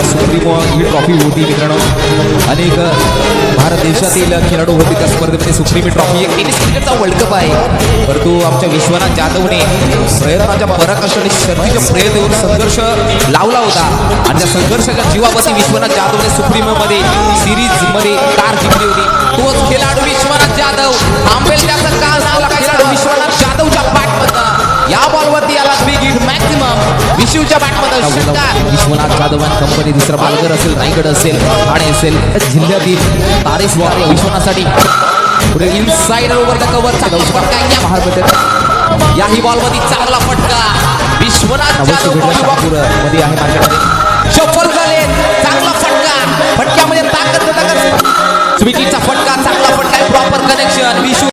Supremo ही trophy होती मित्रांनो. अनेक भारत देशातील खेळाडू होते त्या स्पर्धेमध्ये. सुप्रीम ट्रॉफी एक टेनिस क्रिकेटचा वर्ल्ड कप आहे. परंतु आमच्या विश्वनाथ जाधवने प्रयत्नाच्या पराकाष्ठ आणि शर्तीच्या प्रयत्नावर संघर्ष लावला होता आणि त्या संघर्षाच्या जीवावरती विश्वनाथ जाधवने सुप्रीमोमध्ये सिरीज मध्ये कार जिंकली होती. तोच खेळाडू विश्वनाथ जाधव आंबेल त्याचा काल नावला खेळाडू विश्वनाथ जाधवच्या बॅटमधनं या बॉलवरती आला बिग हिट मॅक्सिमम विश्वच्या बॅटमधनं षटकार. विश्वनाथ जाधव आणि कंपनी दुसरा पालघर असेल, रायगड असेल, ठाणे असेल जिल्ह्यातील तारेस बॉल विश्वनाथसाठी पुढे इनसाइड ओव्हर द कव्हर याही बॉलमध्ये चांगला फटका विश्वनाथ जाधव मध्ये आहे मार्केटमध्ये शफल झाले. चांगला फटका, फटक्यामध्ये ताकद स्विटीचा फटका, चांगला फटका, प्रॉपर कनेक्शन.